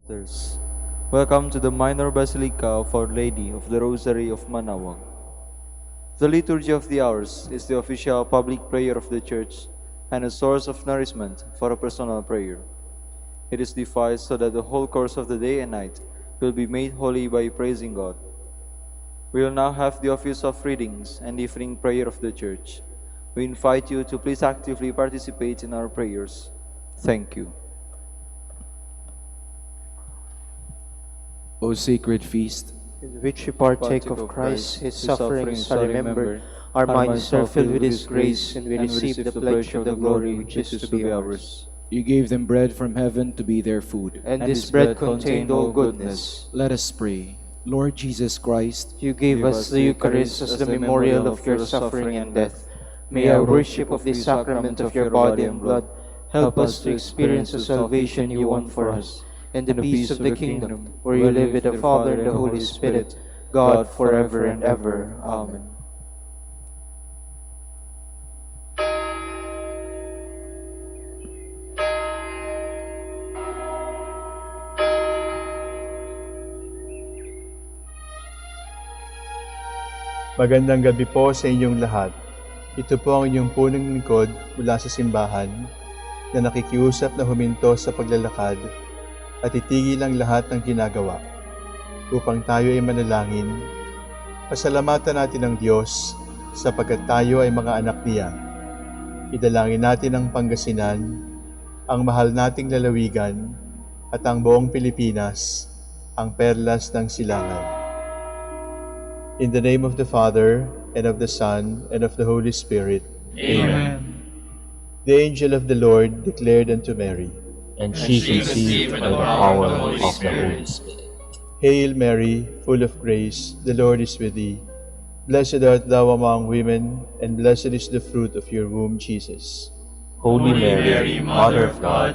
Sisters, welcome to the Minor Basilica of Our Lady of the Rosary of Manaoag. The Liturgy of the Hours is the official public prayer of the Church and a source of nourishment for a personal prayer. It is devised so that the whole course of the day and night will be made holy by praising God. We will now have the office of readings and the evening prayer of the Church. We invite you to please actively participate in our prayers. Thank you. O sacred feast, in which we partake of Christ, His sufferings are remembered, our minds are filled with His grace, and we receive the pledge of the glory which is to be ours. you gave them bread from heaven to be their food. And this bread contained all goodness. Let us pray. Lord Jesus Christ, You gave us the Eucharist as the memorial of your suffering and death. May our worship of this sacrament of your body and blood help us to experience the salvation you won for us, and the peace of the kingdom, where you live with the Father and the Holy Spirit, God forever and ever. Amen. Magandang gabi po sa inyong lahat. Ito po ang inyong punong lingkod mula sa simbahan na nakikiusap na huminto sa paglalakad at itigil ang lahat ng ginagawa upang tayo ay manalangin. Pasalamatan natin ang Diyos sapagkat tayo ay mga anak niya. Idalangin natin ang Pangasinan, ang mahal nating lalawigan at ang buong Pilipinas, ang perlas ng silangan. In the name of the Father, and of the Son, and of the Holy Spirit. Amen. The angel of the Lord declared unto Mary, And she conceived by the power of the Holy Spirit. Hail Mary, full of grace, the Lord is with thee. Blessed art thou among women, and blessed is the fruit of your womb, Jesus. Holy Mary, Mother of God,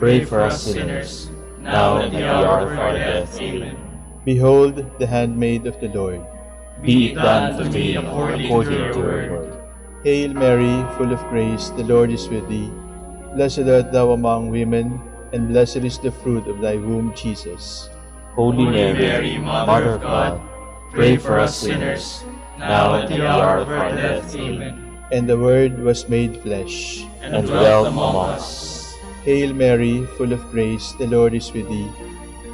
pray for us sinners, now and at the hour of our death. Amen. Behold, the handmaid of the Lord. Be it done to me according to your word. Hail Mary, full of grace, the Lord is with thee. Blessed art thou among women, and blessed is the fruit of thy womb, Jesus. Holy Mary, Mother of God, pray for us sinners, now and at the hour of our death. Amen. And the Word was made flesh, And dwelt among us. Hail Mary, full of grace, the Lord is with thee.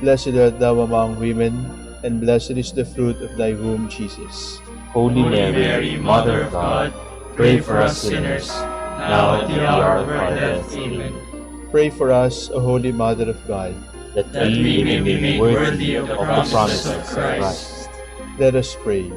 Blessed art thou among women, and blessed is the fruit of thy womb, Jesus. Holy Mary, Mother of God, pray for us sinners, now and at the hour of our death. Amen. Pray for us, O Holy Mother of God. That we may be made worthy of the promise of Christ. Let us pray.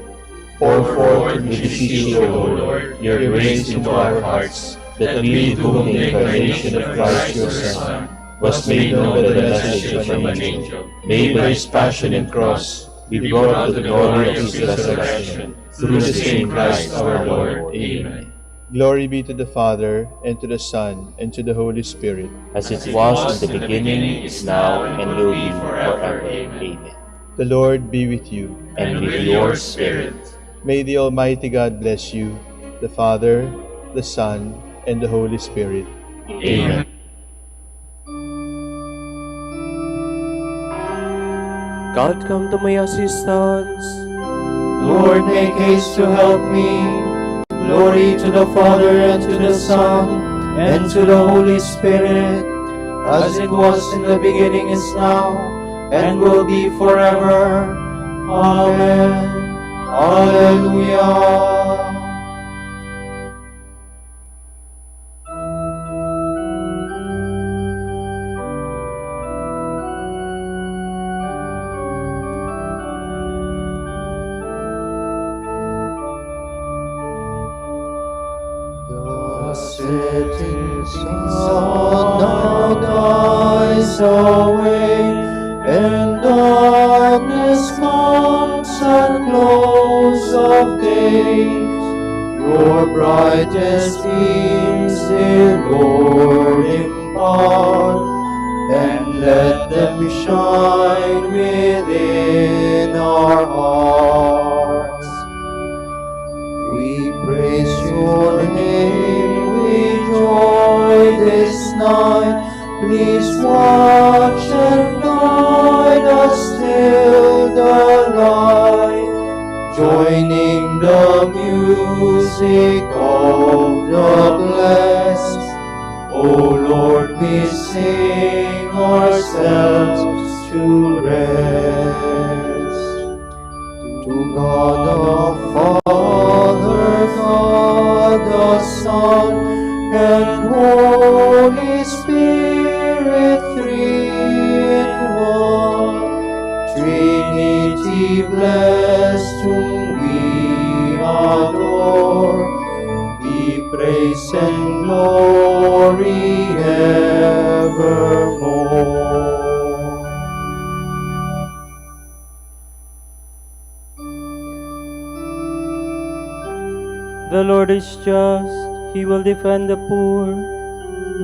Pour forth, we beseech you, O Lord, your grace into our hearts, that we, to whom the incarnation of Christ your Son was made known by the message of an angel, may by his passion and cross be brought to the glory of his resurrection, through the same Christ our Lord. Amen. Glory be to the Father, and to the Son, and to the Holy Spirit. As it was in the beginning, is now, and will be forever. Amen. The Lord be with you. And with your spirit. May the Almighty God bless you, the Father, the Son, and the Holy Spirit. Amen. God, come to my assistance. Lord, make haste to help me. Glory to the Father, and to the Son, and to the Holy Spirit, as it was in the beginning, is now, and will be forever. Amen. Alleluia. Setting sun now dies away, and darkness comes at close of day. Your brightest beams, dear Lord, impart, and let them shine within our hearts. We praise your name with joy this night. Please watch and guide joining the music of the blessed. O Lord, we sing ourselves to rest. To God the Father, God the Son, and Holy Spirit, three in one, Trinity blessed, whom we adore, be praise and glory evermore. The Lord is just, He will defend the poor.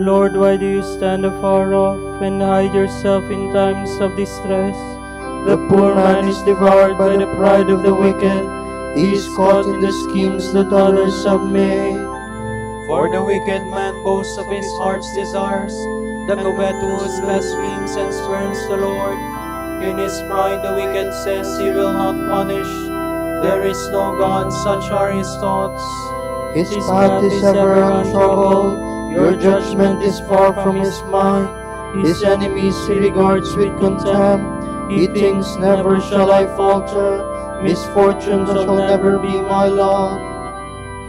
Lord, why do you stand afar off and hide yourself in times of distress? The poor man is devoured by the pride of the wicked. He is caught in the schemes that others have made. For the wicked man boasts of his heart's desires. The covetous blasphemes and spurns the Lord. In his pride the wicked says he will not punish. There is no God, such are his thoughts. His path is ever untroubled. Your judgment is far from his mind. His enemies he regards with contempt. He thinks, never shall I falter. Misfortune shall never be my lot.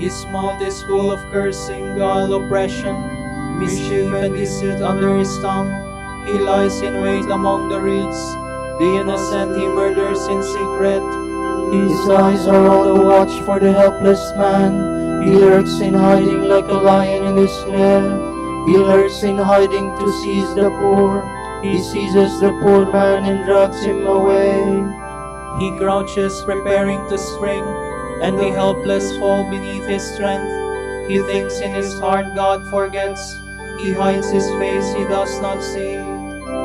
His mouth is full of cursing, guile, oppression, mischief and deceit under his tongue. He lies in wait among the reeds. The innocent he murders in secret. His eyes are on the watch for the helpless man. He lurks in hiding like a lion in his lair. He lurks in hiding to seize the poor. He seizes the poor man and drags him away. He crouches preparing to spring, and the helpless fall beneath his strength. He thinks in his heart God forgets. He hides his face, he does not see.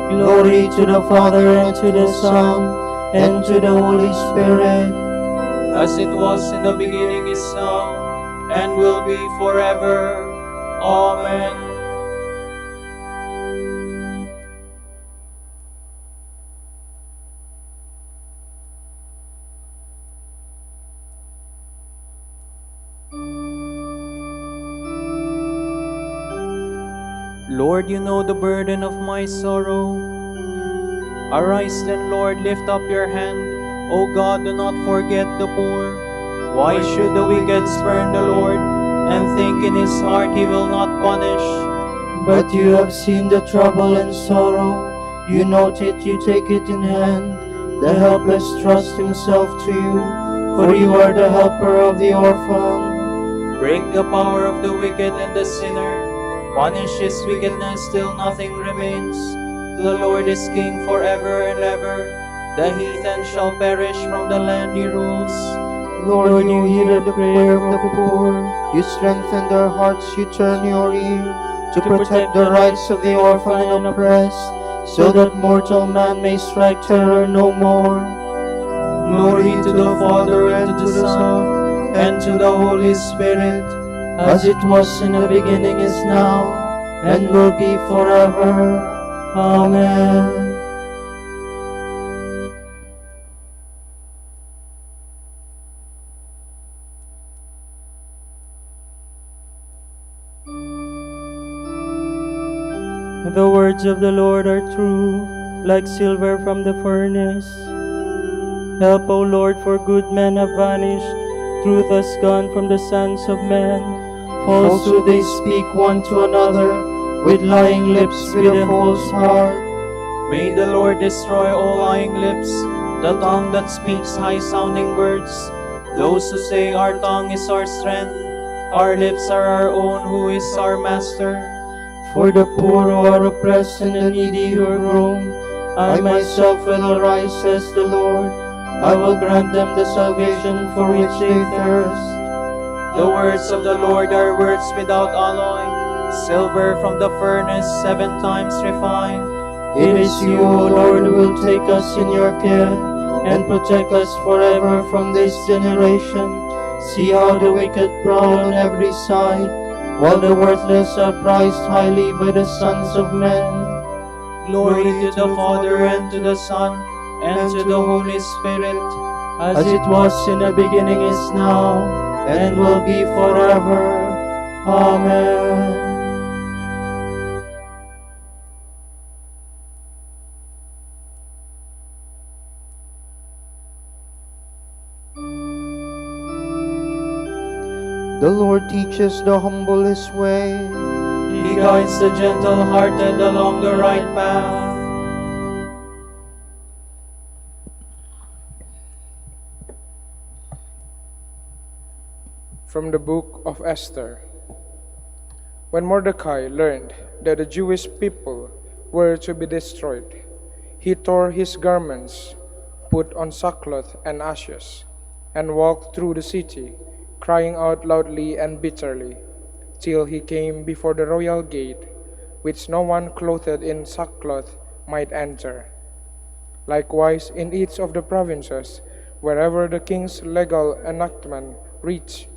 Glory to the Father, and to the Son, and to the Holy Spirit, as it was in the beginning, is now, and will be forever. Amen. Lord, you know the burden of my sorrow. Arise then, Lord, lift up your hand. O God, do not forget the poor. Why should the wicked spurn the Lord, and think in his heart he will not punish? but you have seen the trouble and sorrow. You note it, you take it in hand. The helpless trust himself to you, for you are the helper of the orphan. Break the power of the wicked and the sinner. Punish his wickedness till nothing remains. The Lord is king forever and ever. The heathen shall perish from the land he rules. Lord, you hear the prayer of the poor. You strengthen their hearts, you turn your ear to protect the rights of the orphan and oppressed, so that mortal man may strike terror no more. Glory to the Father, and to the Son, and to the Holy Spirit, as it was in the beginning, is now, and will be forever. Amen. The words of the Lord are true, like silver from the furnace. Help, O Lord, for good men have vanished. Truth has gone from the sons of men. Falsehood they speak one to another, with lying lips, with a false heart. may the Lord destroy all lying lips, the tongue that speaks high-sounding words. Those who say our tongue is our strength, our lips are our own, who is our master. For the poor who are oppressed and the needy who are groan, I myself will arise, says the Lord. I will grant them the salvation for which they thirst. The words of the Lord are words without alloy, silver from the furnace 7 times refined. It is you, O Lord, who will take us in your care and protect us forever from this generation. See how the wicked prowl on every side, while the worthless are prized highly by the sons of men. Glory to the Father, and to the Son, and to the Holy Spirit, as it was in the beginning, is now, and will be forever. Amen. The Lord teaches the humble his way. He guides the gentle-hearted along the right path. From the book of Esther. When Mordecai learned that the Jewish people were to be destroyed, he tore his garments, put on sackcloth and ashes, and walked through the city, crying out loudly and bitterly, till he came before the royal gate, which no one clothed in sackcloth might enter. Likewise, in each of the provinces, wherever the king's legal enactment reached,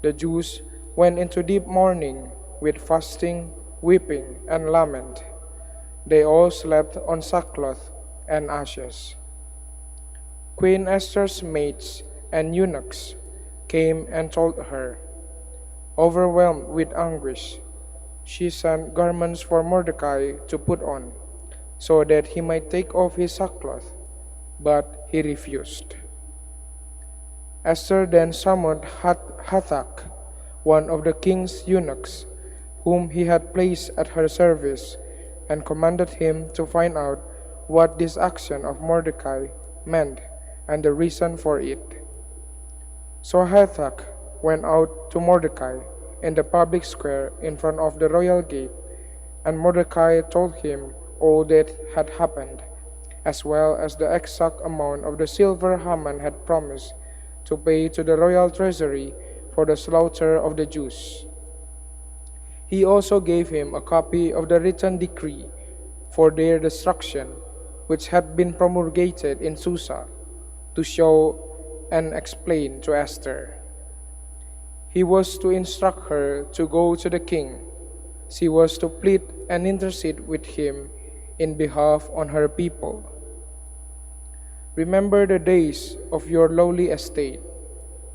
the Jews went into deep mourning with fasting, weeping, and lament. They all slept on sackcloth and ashes. Queen Esther's maids and eunuchs came and told her. Overwhelmed with anguish, she sent garments for Mordecai to put on, so that he might take off his sackcloth, but he refused. Esther then summoned Hathach, one of the king's eunuchs, whom he had placed at her service, and commanded him to find out what this action of Mordecai meant and the reason for it. So Hathach went out to Mordecai in the public square in front of the royal gate, and Mordecai told him all that had happened, as well as the exact amount of the silver Haman had promised to pay to the royal treasury for the slaughter of the Jews. He also gave him a copy of the written decree for their destruction, which had been promulgated in Susa, to show and explain to Esther. He was to instruct her to go to the king. She was to plead and intercede with him in behalf on her people. Remember the days of your lowly estate,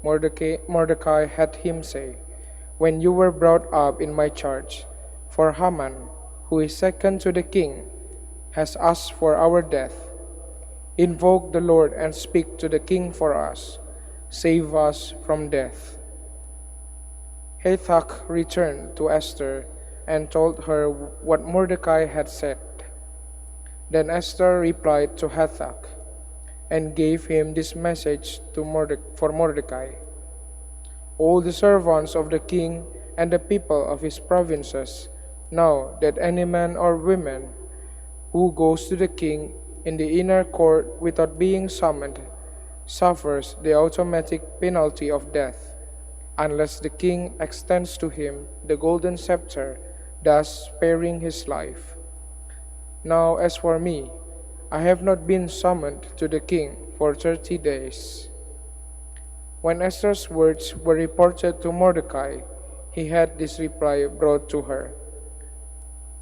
Mordecai had him say, when you were brought up in my charge. For Haman, who is second to the king, has asked for our death. Invoke the Lord and speak to the king for us. Save us from death. Hathach returned to Esther and told her what Mordecai had said. Then Esther replied to Hathach and gave him this message for Mordecai. All the servants of the king and the people of his provinces know that any man or woman who goes to the king in the inner court without being summoned suffers the automatic penalty of death, unless the king extends to him the golden scepter, thus sparing his life. Now as for me, I have not been summoned to the king for 30 days. When Esther's words were reported to Mordecai, he had this reply brought to her.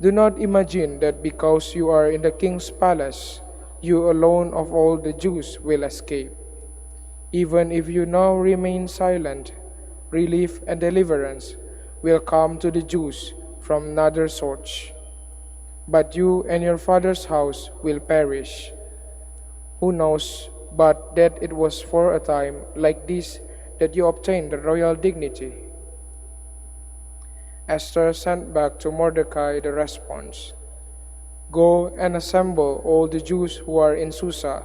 Do not imagine that because you are in the king's palace, you alone of all the Jews will escape. Even if you now remain silent, relief and deliverance will come to the Jews from another source. But you and your father's house will perish. Who knows but that it was for a time like this that you obtained the royal dignity? Esther sent back to Mordecai the response, Go and assemble all the Jews who are in Susa.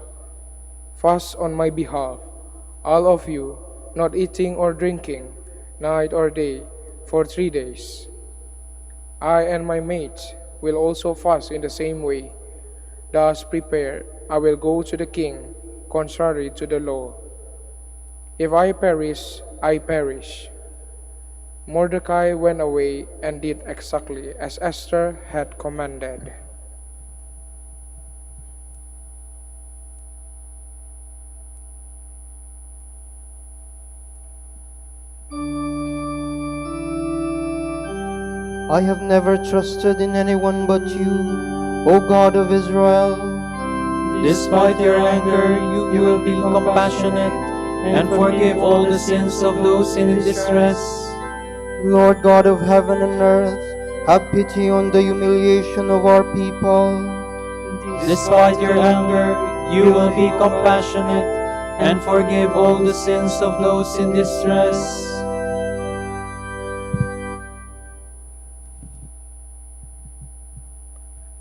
Fast on my behalf, all of you, not eating or drinking, night or day, for 3 days. I and my mates will also fast in the same way. Thus prepared, I will go to the king, contrary to the law. If I perish, I perish. Mordecai went away and did exactly as Esther had commanded. I have never trusted in anyone but you, O God of Israel. Despite your anger, you will be compassionate and forgive all the sins of those in distress. Lord God of heaven and earth, have pity on the humiliation of our people. Despite your anger, you will be compassionate and forgive all the sins of those in distress.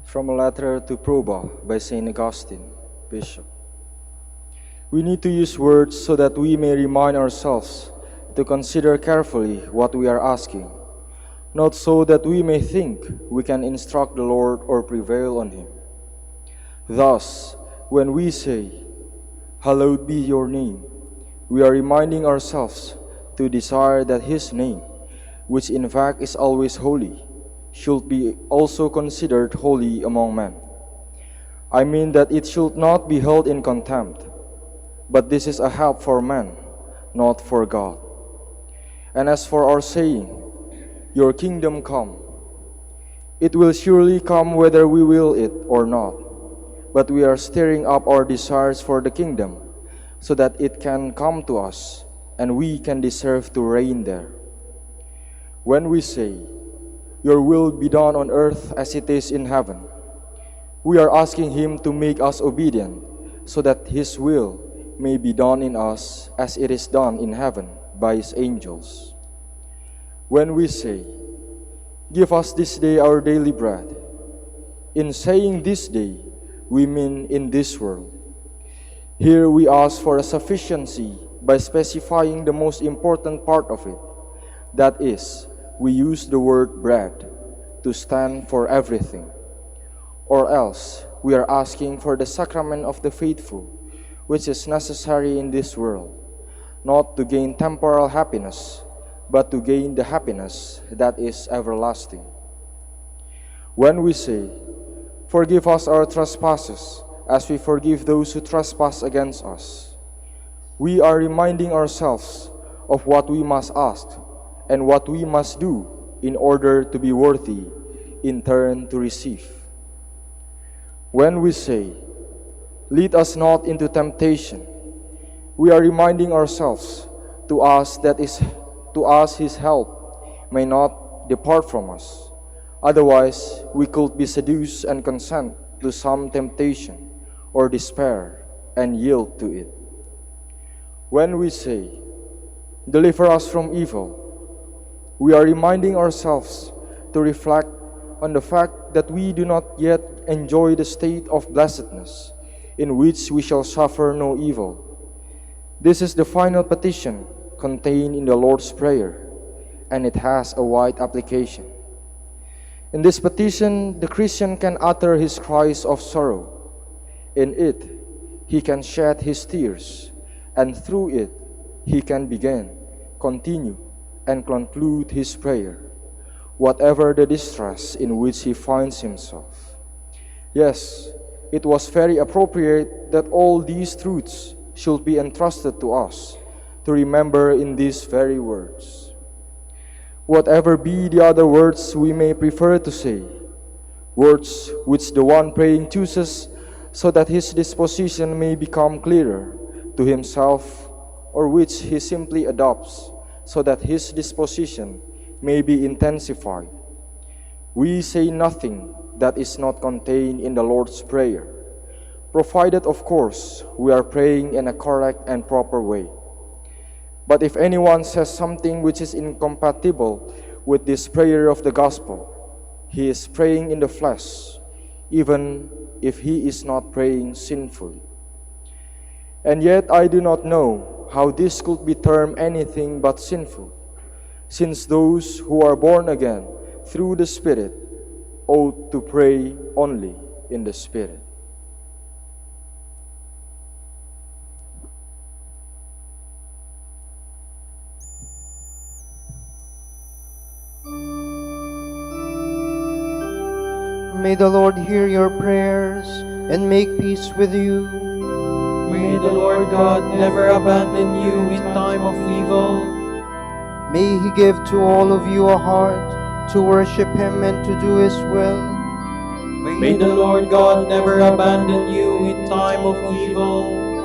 From a letter to Proba by St. Augustine, Bishop. We need to use words so that we may remind ourselves to consider carefully what we are asking, not so that we may think we can instruct the Lord or prevail on Him. Thus, when we say, "Hallowed be your name," we are reminding ourselves to desire that His name, which in fact is always holy, should be also considered holy among men. I mean that it should not be held in contempt, but this is a help for men, not for God. And as for our saying, "Your kingdom come," it will surely come whether we will it or not, but we are stirring up our desires for the kingdom so that it can come to us and we can deserve to reign there. When we say, "Your will be done on earth as it is in heaven," we are asking Him to make us obedient so that His will may be done in us as it is done in heaven by His angels. When we say, "Give us this day our daily bread," in saying this day, we mean in this world. Here we ask for a sufficiency by specifying the most important part of it. That is, we use the word bread to stand for everything. Or else, we are asking for the sacrament of the faithful, which is necessary in this world, not to gain temporal happiness, but to gain the happiness that is everlasting. When we say, "Forgive us our trespasses, as we forgive those who trespass against us," we are reminding ourselves of what we must ask and what we must do in order to be worthy in turn to receive. When we say, "Lead us not into temptation," we are reminding ourselves to us His help may not depart from us. Otherwise, we could be seduced and consent to some temptation or despair and yield to it. When we say, "Deliver us from evil," we are reminding ourselves to reflect on the fact that we do not yet enjoy the state of blessedness in which we shall suffer no evil. This is the final petition contained in the Lord's Prayer, and it has a wide application. In this petition, the Christian can utter his cries of sorrow. In it, he can shed his tears, and through it, he can begin, continue, and conclude his prayer, whatever the distress in which he finds himself. Yes, it was very appropriate that all these truths should be entrusted to us to remember in these very words. Whatever be the other words we may prefer to say, words which the one praying chooses so that his disposition may become clearer to himself, or which he simply adopts so that his disposition may be intensified. We say nothing that is not contained in the Lord's Prayer, provided, of course, we are praying in a correct and proper way. But if anyone says something which is incompatible with this prayer of the gospel, he is praying in the flesh, even if he is not praying sinfully. And yet I do not know how this could be termed anything but sinful, since those who are born again through the Spirit ought to pray only in the Spirit. May the Lord hear your prayers and make peace with you. May the Lord God never abandon you in time of evil. May He give to all of you a heart to worship Him and to do His will. May the Lord God never abandon you in time of evil.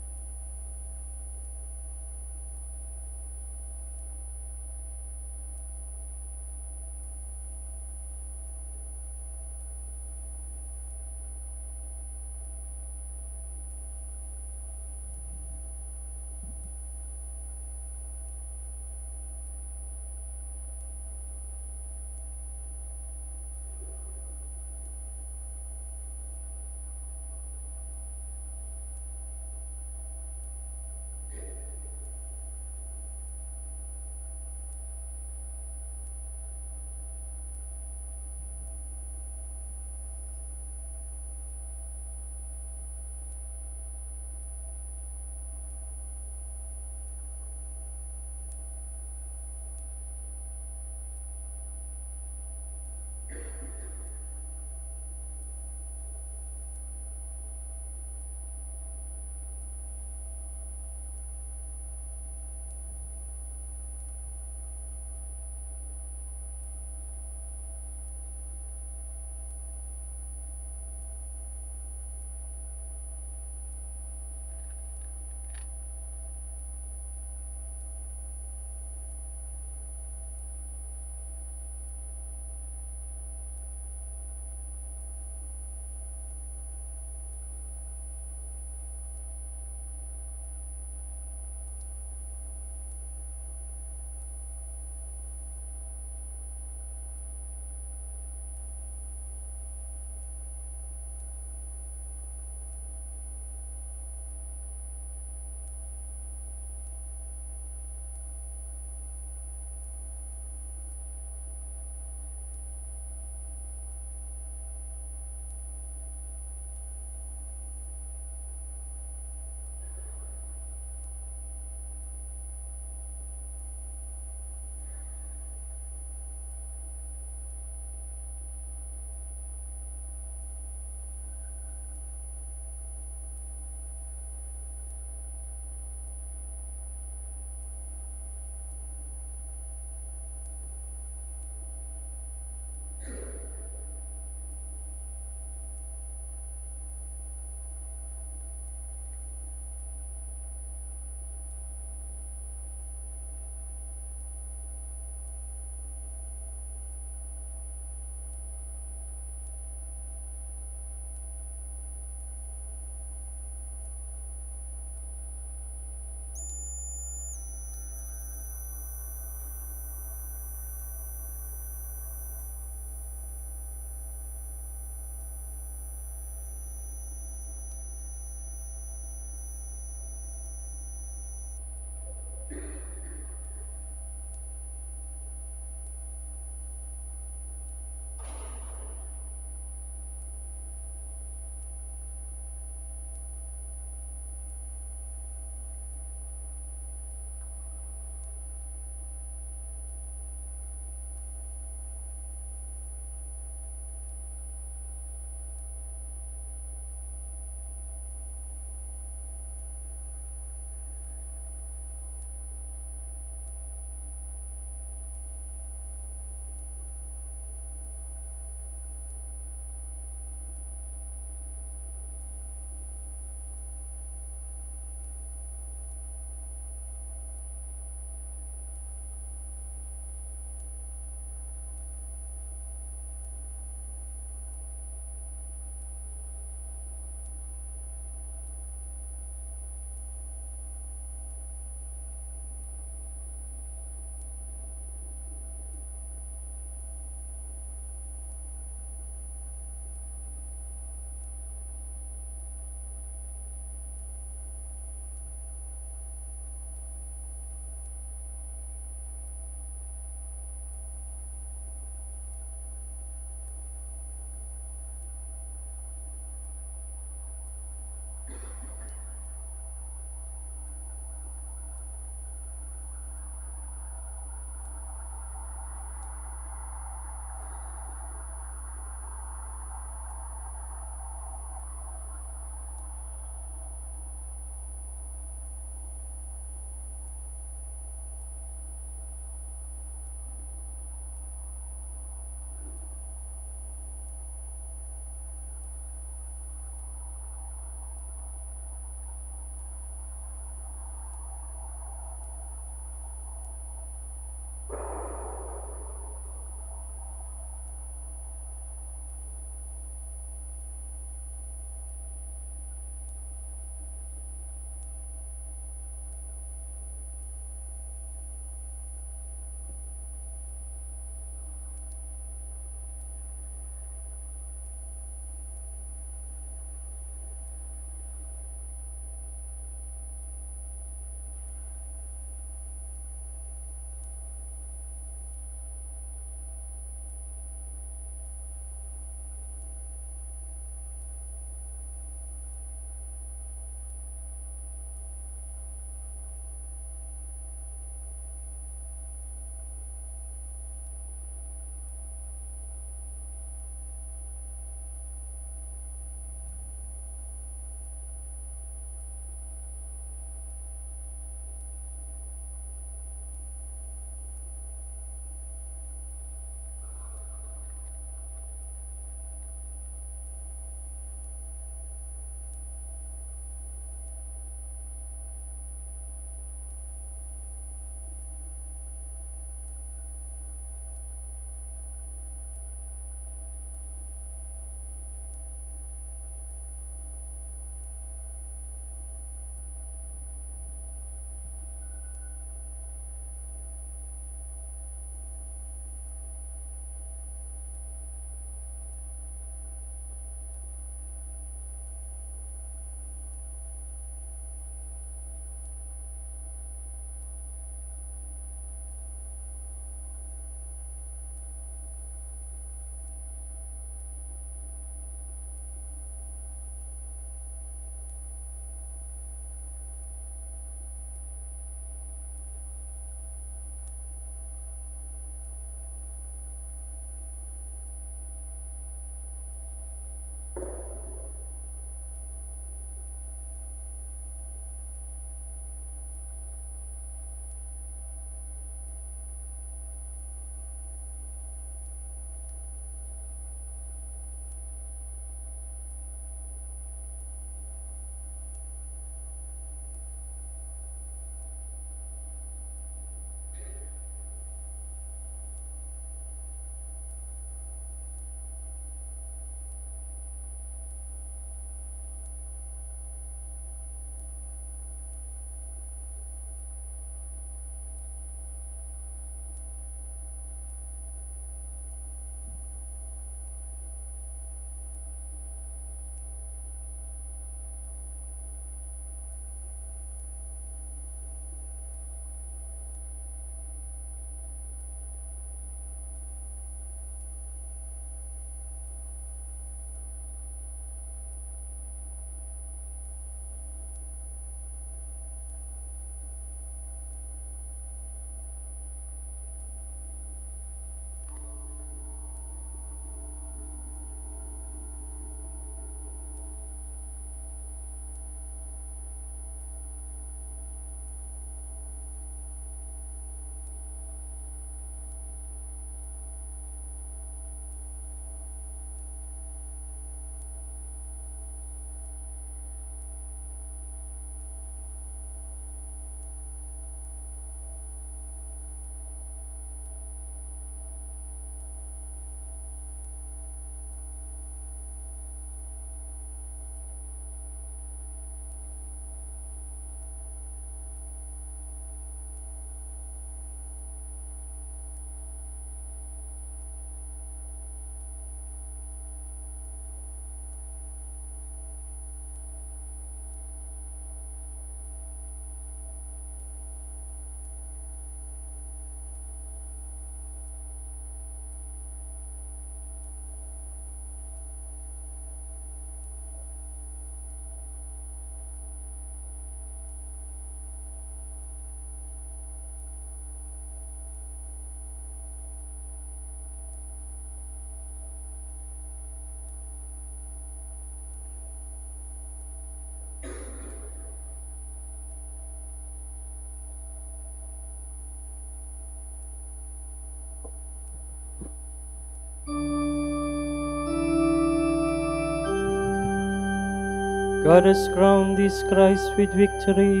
God has crowned this Christ with victory.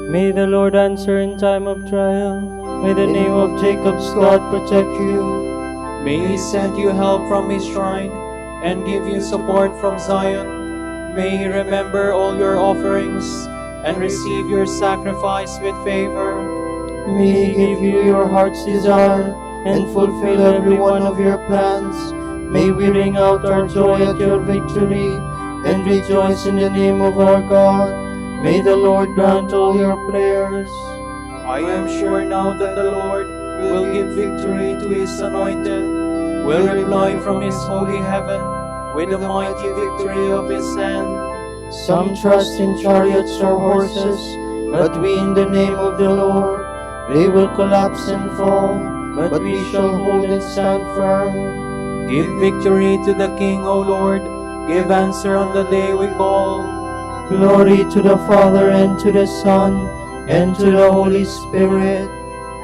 May the Lord answer in time of trial. May the name of Jacob's God protect you. May He send you help from His shrine and give you support from Zion. May He remember all your offerings and receive your sacrifice with favor. May He give you your heart's desire and fulfill every one of your plans. May we ring out our joy at your victory and rejoice in the name of our God. May the Lord grant all your prayers. I am sure now that the Lord will give victory to His anointed, will reply from His holy heaven with the mighty victory of His hand. Some trust in chariots or horses, but we in the name of the Lord. They will collapse and fall, but we shall hold and stand firm. Give victory to the King, O Lord. Give answer on the day we call. Glory to the Father, and to the Son, and to the Holy Spirit.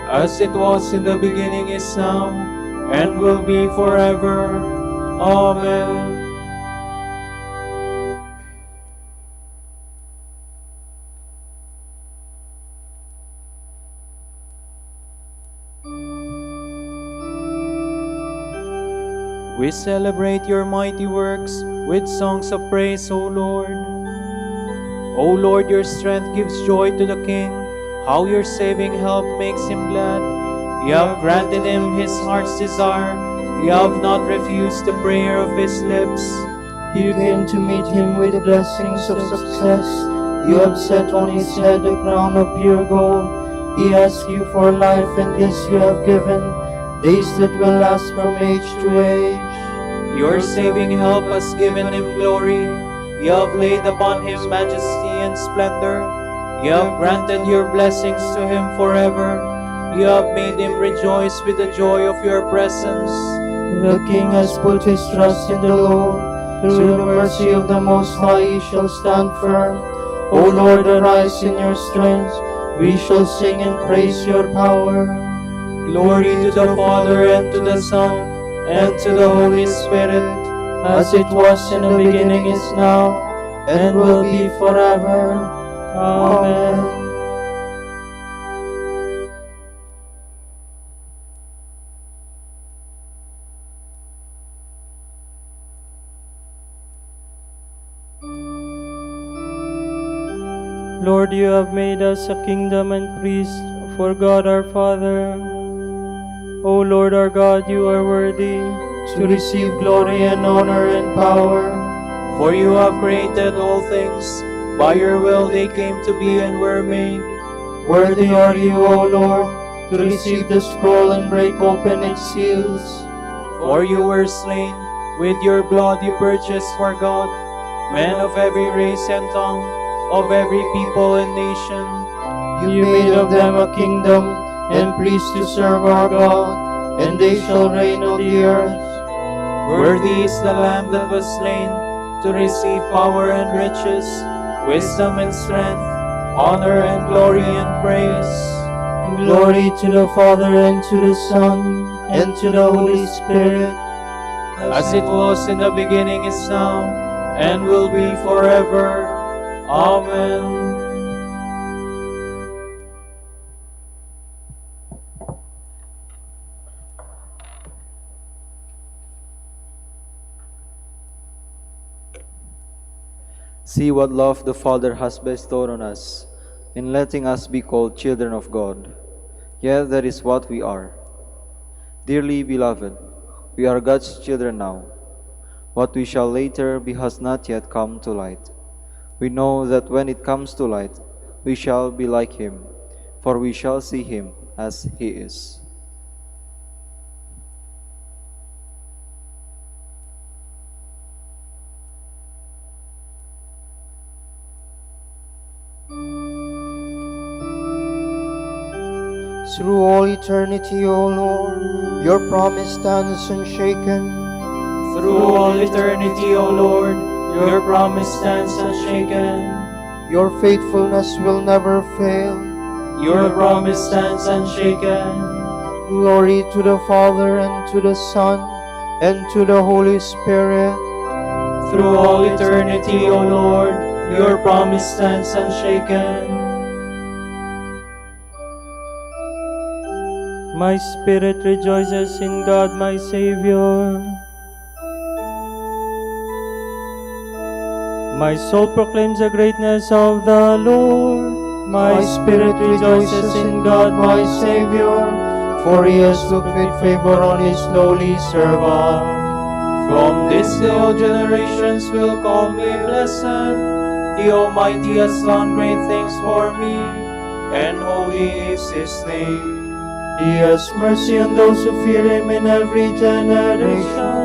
As it was in the beginning, is now, and will be forever. Amen. We celebrate your mighty works with songs of praise, O Lord. O Lord, your strength gives joy to the King. How your saving help makes him glad. You have granted him his heart's desire. You have not refused the prayer of his lips. You came to meet him with the blessings of success. You have set on his head a crown of pure gold. He asked you for life, and this you have given, days that will last from age to age. Your saving help has given him glory. You have laid upon him majesty and splendor. You have granted your blessings to him forever. You have made him rejoice with the joy of your presence. The King has put his trust in the Lord. Through the mercy of the Most High he shall stand firm. O Lord, arise in your strength. We shall sing and praise your power. Glory to the Father, and to the Son, and to the Holy Spirit, as it was in the beginning, is now, and will be forever. Amen. Lord, you have made us a kingdom and priest for God our Father. O Lord our God, you are worthy to receive glory and honor and power. For you have created all things. By your will they came to be and were made. Worthy are you, O Lord, to receive the scroll and break open its seals. For you were slain, with your blood you purchased for God men of every race and tongue, of every people and nation. You made of them a kingdom and priests to serve our God, and they shall reign on the earth. Worthy is the Lamb that was slain to receive power and riches, wisdom and strength, honor and glory and praise. Glory to the Father, and to the Son, and to the Holy Spirit, as it was in the beginning, is now, and will be forever. Amen. See what love the Father has bestowed on us, in letting us be called children of God. Yet that is what we are. Dearly beloved, we are God's children now. What we shall later be has not yet come to light. We know that when it comes to light, we shall be like Him, for we shall see Him as He is. through all eternity, O Lord, your promise stands unshaken. Through all eternity, O Lord, your promise stands unshaken. Your faithfulness will never fail. Your promise stands unshaken. Glory to the Father, and to the Son, and to the Holy Spirit, Through all eternity, O Lord, your promise stands unshaken. My spirit rejoices in God my Savior. My soul proclaims the greatness of the Lord. My spirit rejoices in God my Savior, for he has looked with favor on his lowly servant. From this day all generations will call me blessed. The Almighty has done great things for me, and holy is his name. He has mercy on those who fear him in every generation.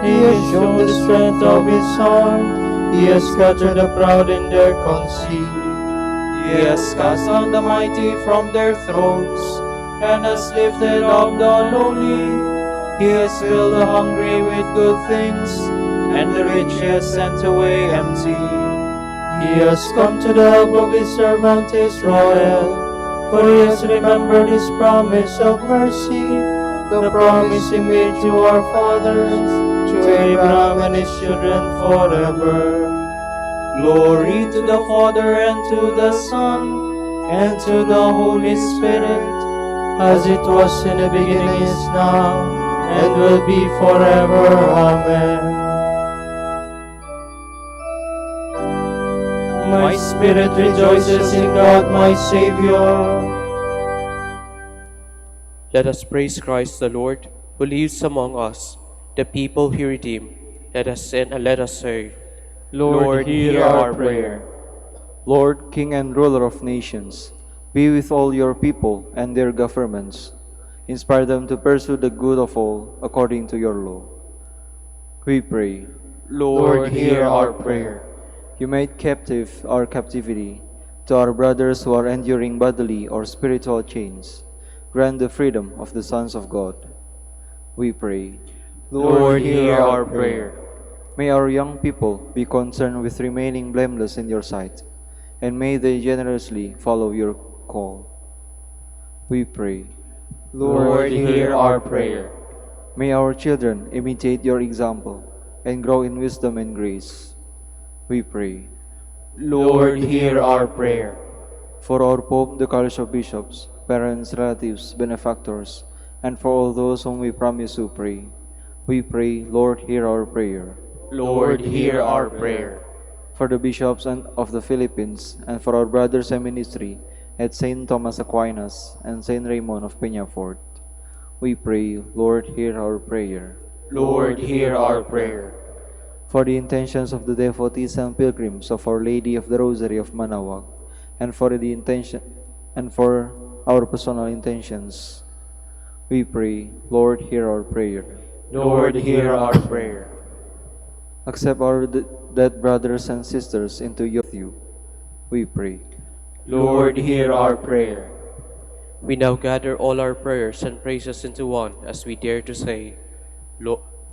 He has shown the strength of his arm. He has scattered the proud in their conceit. He has cast down the mighty from their thrones, and has lifted up the lowly. He has filled the hungry with good things, and the rich he has sent away empty. He has come to the help of his servant Israel, for he has remembered his promise of mercy, the promise he made to our fathers, to Abraham and his children forever. Glory to the Father, and to the Son, and to the Holy Spirit, as it was in the beginning, is now, and will be forever. Amen. My spirit rejoices in God my Savior. Let us praise Christ the Lord, who lives among us, the people he redeemed. Let us sing and let us say, Lord, hear our prayer. Lord, King and ruler of nations, be with all your people and their governments. Inspire them to pursue the good of all according to your law. We pray. Lord, hear our prayer. You made captive our captivity. To our brothers who are enduring bodily or spiritual chains, grant the freedom of the sons of God. We pray. Lord, hear our prayer. May our young people be concerned with remaining blameless in your sight, and may they generously follow your call. We pray. Lord, hear our prayer. May our children imitate your example and grow in wisdom and grace. We pray. Lord, hear our prayer. For our Pope, the College of Bishops, parents, relatives, benefactors, and for all those whom we promise to pray, we pray, Lord, hear our prayer. Lord, hear our prayer. For the bishops of the Philippines, and for our brothers in ministry at St. Thomas Aquinas and St. Raymond of Peñafort, we pray, Lord, hear our prayer. Lord, hear our prayer. For the intentions of the devotees and pilgrims of Our Lady of the Rosary of Manaoag, and for our personal intentions, we pray, Lord, hear our prayer. Lord, hear our prayer. Accept our dead brothers and sisters into you, we pray. Lord, hear our prayer. we now gather all our prayers and praises into one as we dare to say,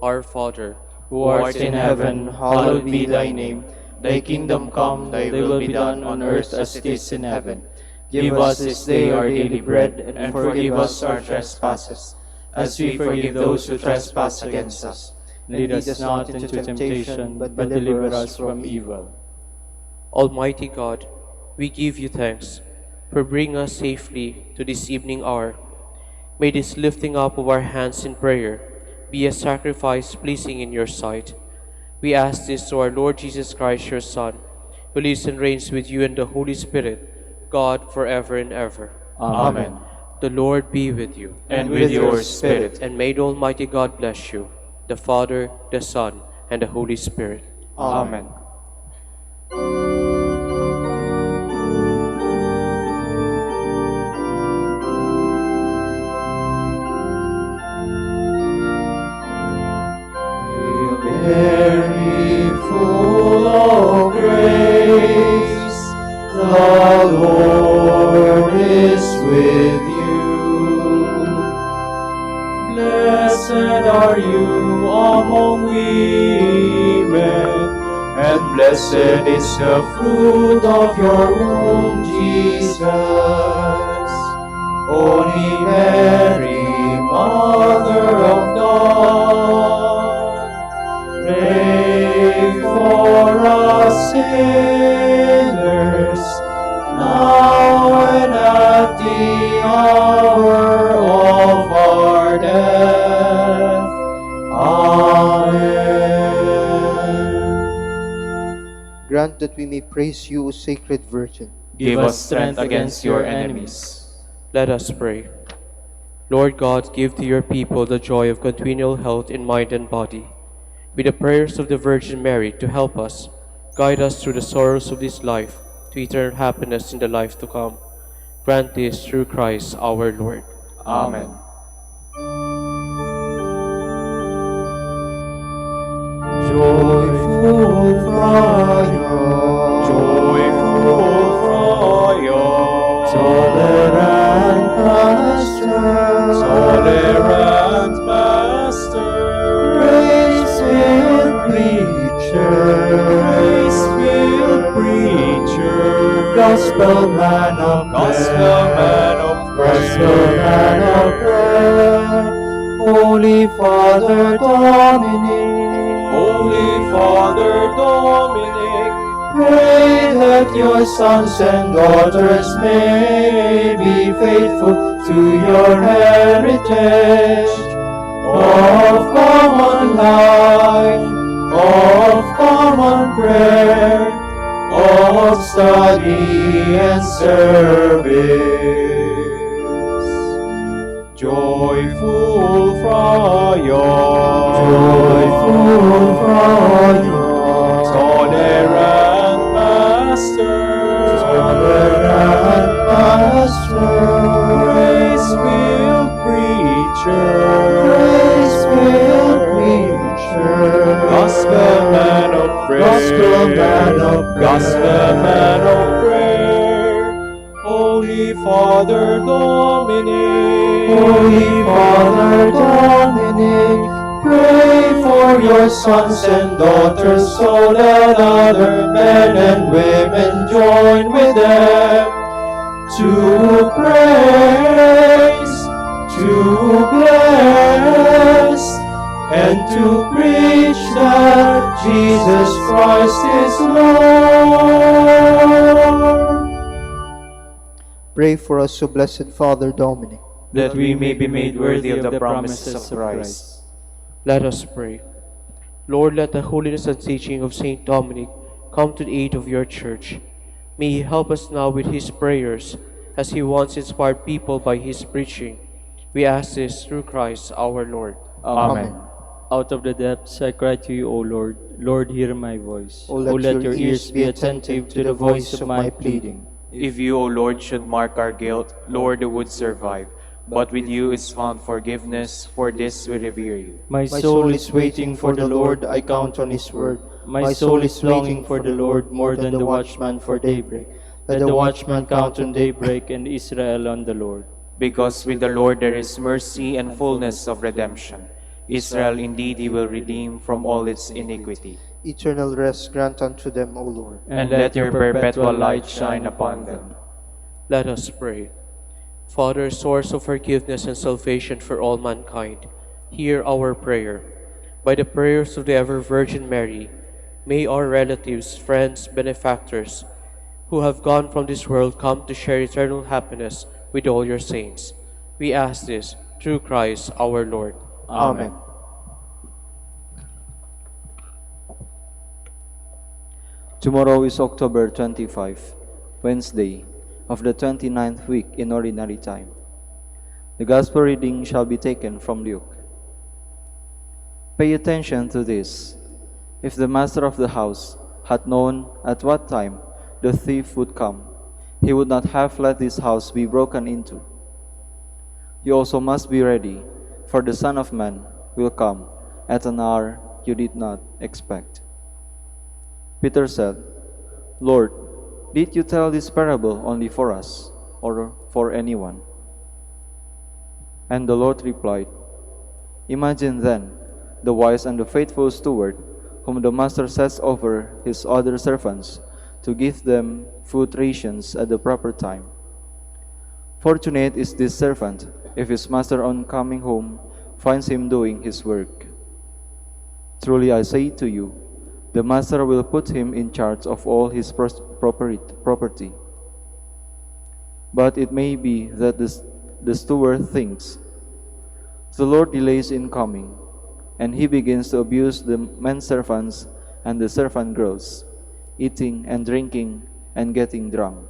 Our Father, who art in heaven, hallowed be thy name. Thy kingdom come, thy will be done on earth as it is in heaven. Give us this day our daily bread, and forgive us our trespasses, as we forgive those who trespass against us. Lead us not into temptation, but deliver us from evil. Almighty God, we give you thanks for bringing us safely to this evening hour. May this lifting up of our hands in prayer be a sacrifice pleasing in your sight. We ask this to our Lord Jesus Christ, your Son, who lives and reigns with you and the Holy Spirit, God, forever and ever. Amen. The Lord be with you. And with your spirit. And may the Almighty God bless you, the Father, the Son, and the Holy Spirit. Amen. Mary, full of grace, the Lord is with you. Blessed are you among women, and blessed is the fruit of your womb, Jesus. Holy Mary, Mother of God, pray for the hour of our death. Amen. Grant that we may praise you, O Sacred Virgin. Give us strength against your enemies. Let us pray. Lord God, give to your people the joy of continual health in mind and body. With the prayers of the Virgin Mary to help us, guide us through the sorrows of this life to eternal happiness in the life to come. Grant this through Christ our Lord. Amen. Joyful Friar, Joyful Friar, tolerant Master, tolerant Master, grace-filled preacher, grace-filled preacher, gospel man of gospel man of gospel man of prayer, Holy Father Dominic, Holy Father Dominic, pray that your sons and daughters may be faithful to your heritage of common life, of common prayer, of study and service. Joyful Friar, Joyful Friar, tolerant Master, tolerant Master, grace-filled preacher, grace-filled preacher, gospel man of prayer, gospel man of prayer, gospel man of prayer, Holy Father Dominic, Holy Father Dominic, pray for your sons and daughters so that other men and women join with them to praise, to bless, and to preach that Jesus Christ is Lord. Pray for us, O Blessed Father Dominic, that we may be made worthy of the promises of Christ. Let us pray. Lord, let the holiness and teaching of Saint Dominic come to the aid of your church. May he help us now with his prayers, as he once inspired people by his preaching. We ask this through Christ our Lord. Amen. Out of the depths I cry to you, O Lord. Lord, hear my voice. O let your ears be attentive to the voice of my pleading. If you, O Lord, should mark our guilt, Lord, who would survive. But with you is found forgiveness, for this we revere you. My My soul is waiting for the Lord, I count on his word. My soul is longing for the Lord more than the watchman for daybreak. Let the watchman count on daybreak and Israel on the Lord. Because with the Lord there is mercy and fullness of redemption. Israel indeed he will redeem from all its iniquity. Eternal rest grant unto them, O Lord. And let your perpetual light shine upon them. Let us pray. Father, source of forgiveness and salvation for all mankind, hear our prayer. By the prayers of the ever-Virgin Mary, may our relatives, friends, benefactors, who have gone from this world come to share eternal happiness with all your saints. We ask this through Christ our Lord. Amen. Tomorrow is October 25, Wednesday of the 29th week in Ordinary Time. The Gospel reading shall be taken from Luke. Pay attention to this. If the master of the house had known at what time the thief would come, he would not have let this house be broken into. You also must be ready, for the Son of Man will come at an hour you did not expect. Peter said, Lord, did you tell this parable only for us, or for anyone? And the Lord replied, Imagine then the wise and the faithful steward, whom the master sets over his other servants to give them food rations at the proper time. Fortunate is this servant if his master on coming home finds him doing his work. Truly I say to you, the master will put him in charge of all his property. But it may be that the steward thinks, "The Lord delays in coming," and he begins to abuse the menservants and the servant girls, eating and drinking and getting drunk.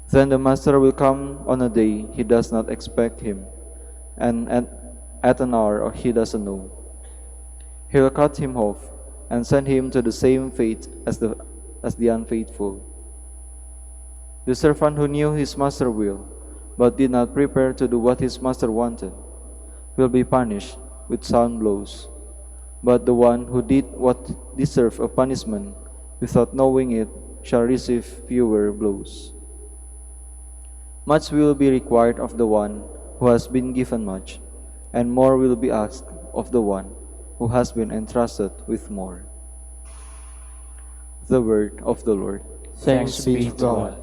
Then the master will come on a day he does not expect him, and at an hour he doesn't know. He will cut him off and send him to the same fate as the unfaithful. The servant who knew his master will, but did not prepare to do what his master wanted, will be punished with sound blows. But the one who did what deserved a punishment without knowing it shall receive fewer blows. Much will be required of the one who has been given much, and more will be asked of the one who has been entrusted with more. The word of the Lord. Thanks be to God.